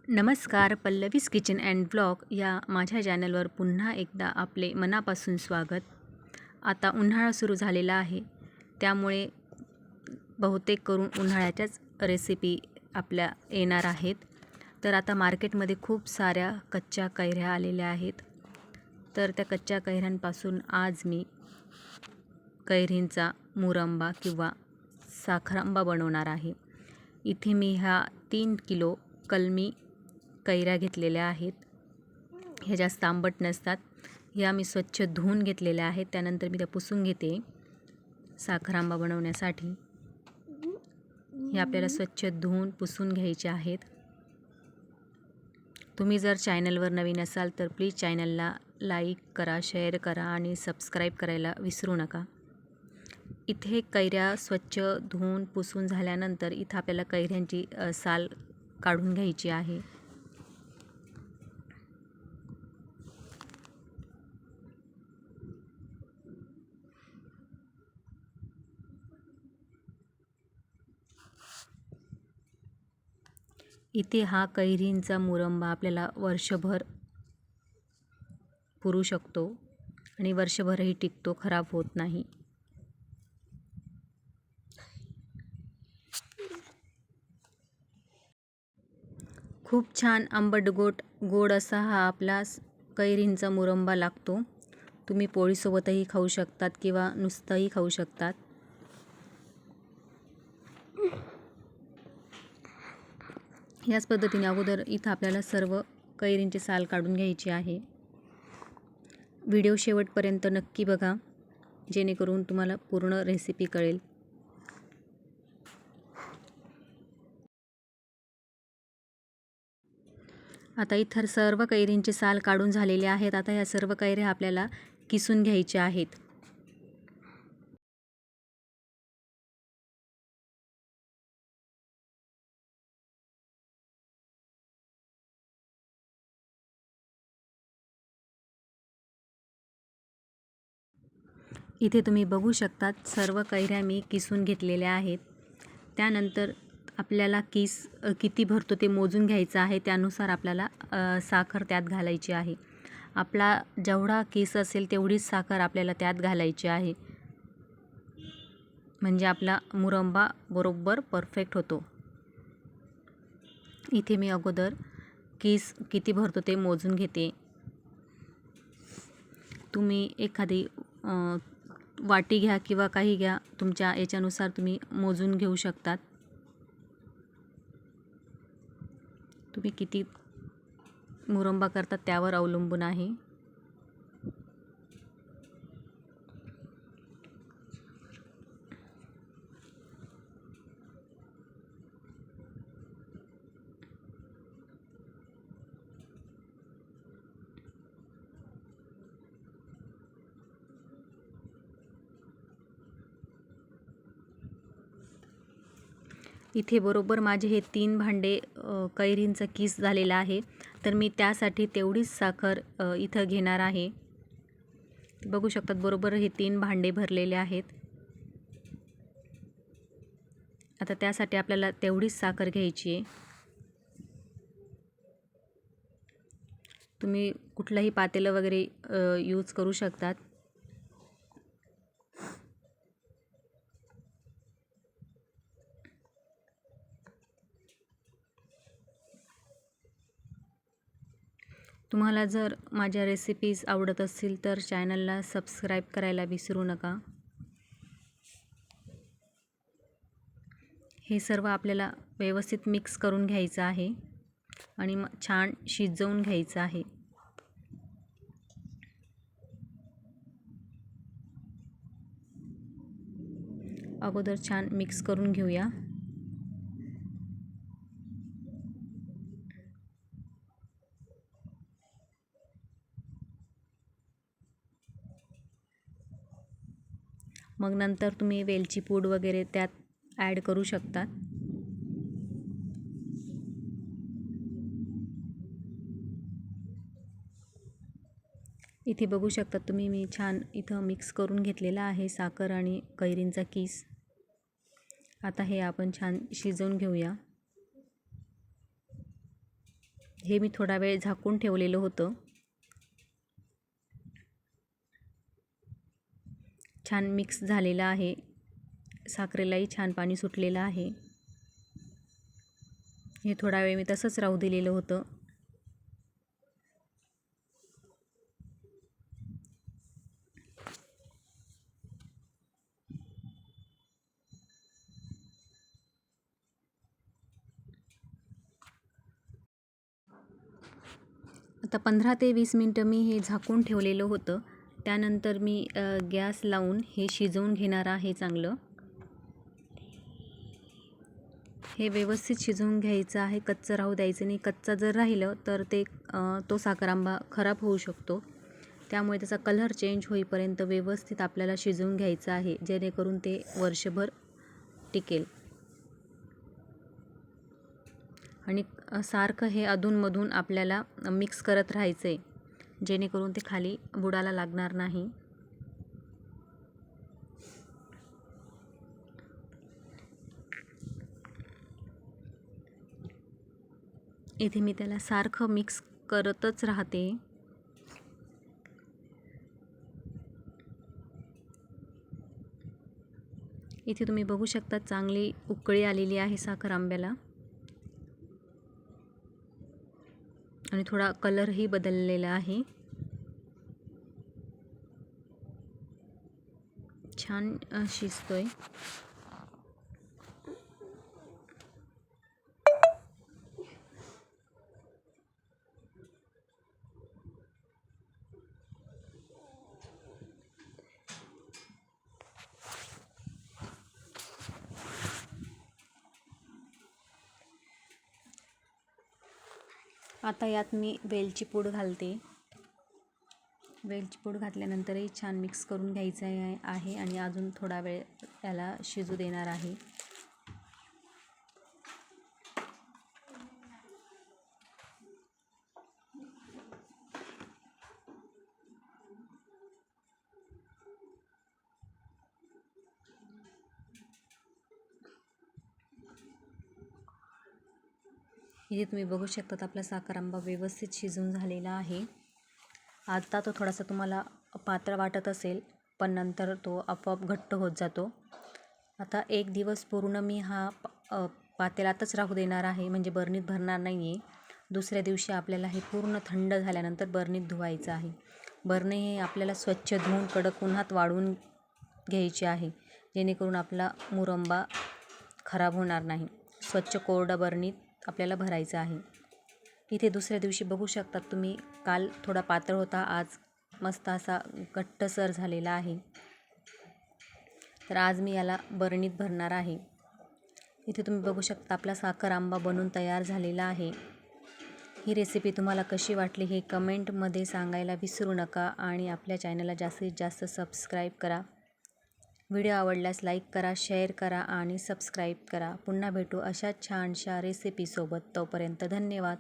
नमस्कार. Pallavi's kitchen and blog या माझ्या चॅनलवर पुन्हा एकदा आपले मनापासून स्वागत. आता उन्हाळा सुरू झालेला आहे, त्यामुळे बहुतेक करून उन्हाळ्याच्याच रेसिपी आपल्या येणार आहेत. तर आता मार्केटमध्ये खूप साऱ्या कच्च्या कैऱ्या आलेल्या आहेत. तर त्या कच्च्या कैऱ्यांपासून आज मी कैरींचा मुरंबा किंवा साखरांबा बनवणार आहे. इथे मी ह्या 3 किलो कलमी कैऱ्या घेतलेल्या आहेत. ह्या जास्त आंबट नसतात. ह्या मी स्वच्छ धुवून घेतलेल्या आहेत. त्यानंतर मी त्या पुसून घेते साखरांबा बनवण्यासाठी. हे आपल्याला स्वच्छ धुवून पुसून घ्यायचे आहेत. तुम्ही जर चॅनलवर नवीन असाल तर प्लीज चॅनलला लाईक करा, शेअर करा आणि सबस्क्राईब करायला विसरू नका. इथे कैऱ्या स्वच्छ धुवून पुसून झाल्यानंतर इथं आपल्याला कैऱ्यांची साल काढून घ्यायची आहे. इथे हा कैरींचा मुरंबा आपल्याला वर्षभर पुरू शकतो आणि वर्षभरही टिकतो, खराब होत नाही. खूप छान आंबट गोड असा हा आपला कैरींचा मुरंबा लागतो. तुम्ही पोळीसोबतही खाऊ शकतात किंवा नुसतंही खाऊ शकतात. याच पद्धतीने अगोदर इथं आपल्याला सर्व कैरींची साल काढून घ्यायची आहे. व्हिडिओ शेवटपर्यंत नक्की बघा, जेणेकरून तुम्हाला पूर्ण रेसिपी कळेल. आता इथं सर्व कैरींची साल काढून झालेले आहेत. आता ह्या सर्व कैऱ्या आपल्याला किसून घ्यायच्या आहेत. इथे तुम्ही बघू शकतात सर्व कैऱ्या मी किसून घेतलेल्या आहेत. त्यानंतर आपल्याला किस किती भरतो ते मोजून घ्यायचं आहे. त्यानुसार आपल्याला साखर त्यात घालायची आहे. आपला जेवढा किस असेल तेवढीच साखर आपल्याला त्यात घालायची आहे, म्हणजे आपला मुरंबा बरोबर परफेक्ट होतो. इथे मी अगोदर किस किती भरतो ते मोजून घेते. तुम्ही एखादी वाटी घ्या किंवा काही घ्या, तुमच्या याच्यानुसार तुम्ही मोजून घेऊ शकतात. तुम्ही किती मुरंबा करतात त्यावर अवलंबून आहे. इथे बरोबर माझे हे 3 भांडे कैरींचा किस झालेला आहे. तर मी त्यासाठी तेवढीच साखर इथं घेणार आहे. बघू शकतात बरोबर हे 3 भांडे भरलेले आहेत. आता त्यासाठी आपल्याला तेवढीच साखर घ्यायची आहे. तुम्ही कुठलंही पातेलं वगैरे यूज करू शकतात. तुम्हाला जर माझ्या रेसिपीज आवडत असतील तर चॅनलला सबस्क्राईब करायला विसरू नका. हे सर्व आपल्याला व्यवस्थित मिक्स करून घ्यायचं आहे आणि मग छान शिजवून घ्यायचं आहे. अगोदर छान मिक्स करून घेऊया. मग नंतर तुम्ही वेलची पूड वगैरे त्यात ॲड करू शकतात. इथे बघू शकता तुम्ही मी छान इथं मिक्स करून घेतलेला आहे साखर आणि कैरींचा किस. आता हे आपण छान शिजवून घेऊया. हे मी थोडा वेळ झाकून ठेवलेलं होतं. छान मिक्स झालेलं आहे. साखरेलाही छान पाणी सुटलेलं आहे. हे थोडा वेळ मी तसंच राहू दिलेलं होतं. आता 15 ते 20 मिनटं मी हे झाकून ठेवलेलं होतं. त्यानंतर मी गॅस लावून हे शिजवून घेणार आहे चांगलं. हे व्यवस्थित शिजवून घ्यायचं आहे, कच्चं राहू द्यायचं नाही. कच्चा जर राहिलं तर तो साखर आंबा खराब होऊ शकतो. त्यामुळे त्याचा कलर चेंज होईपर्यंत व्यवस्थित आपल्याला शिजवून घ्यायचं आहे, जेणेकरून ते वर्षभर टिकेल. आणि सारखं हे अधूनमधून आपल्याला मिक्स करत राहायचं आहे, जेणेकरून ते खाली बुडाला लागणार नाही. इथे मी त्याला सारखं मिक्स करतच राहते. इथे तुम्ही बघू शकता चांगली उकळी आलेली आहे साखर आंब्याला आणि थोडा कलरही बदललेला आहे. छान शिजतोय. आता यात मी वेलची पूड घालते. वेलची पूड घातल्यानंतरही छान मिक्स करून घ्यायचं आहे आणि अजून थोडा वेळ त्याला शिजू देणार आहे. इथे तुम्ही बघू शकता आपला साखर आंबा व्यवस्थित शिजून झालेला आहे. आता तो थोडासा तुम्हाला पातळ वाटत असेल, पण नंतर तो आपोआप घट्ट होत जातो. आता एक दिवस पूर्ण मी हा पातेल्यातच राहू देणार आहे, म्हणजे बरणीत भरणार नाही आहे. दुसऱ्या दिवशी आपल्याला हे पूर्ण थंड झाल्यानंतर बरणीत धुवायचं आहे. बरणी हे आपल्याला स्वच्छ धुवून कडक उन्हात वाळवून घ्यायची आहे, जेणेकरून आपला मुरंबा खराब होणार नाही. स्वच्छ कोरडं बरणीत आपल्याला भरायचं आहे. इथे दुसऱ्या दिवशी बघू शकतात तुम्ही, काल थोडा पातळ होता, आज मस्त असा घट्टसर झालेला आहे. तर आज मी याला बरणीत भरणार आहे. इथे तुम्ही बघू शकता आपला साखर आंबा बनून तयार झालेला आहे. ही रेसिपी तुम्हाला कशी वाटली हे कमेंटमध्ये सांगायला विसरू नका आणि आपल्या चॅनलला जास्तीत जास्त सबस्क्राईब करा. व्हिडिओ आवडल्यास लाईक करा, शेअर करा आणि सबस्क्राईब करा. पुन्हा भेटू अशा छानशा रेसिपीसोबत. तोपर्यंत धन्यवाद.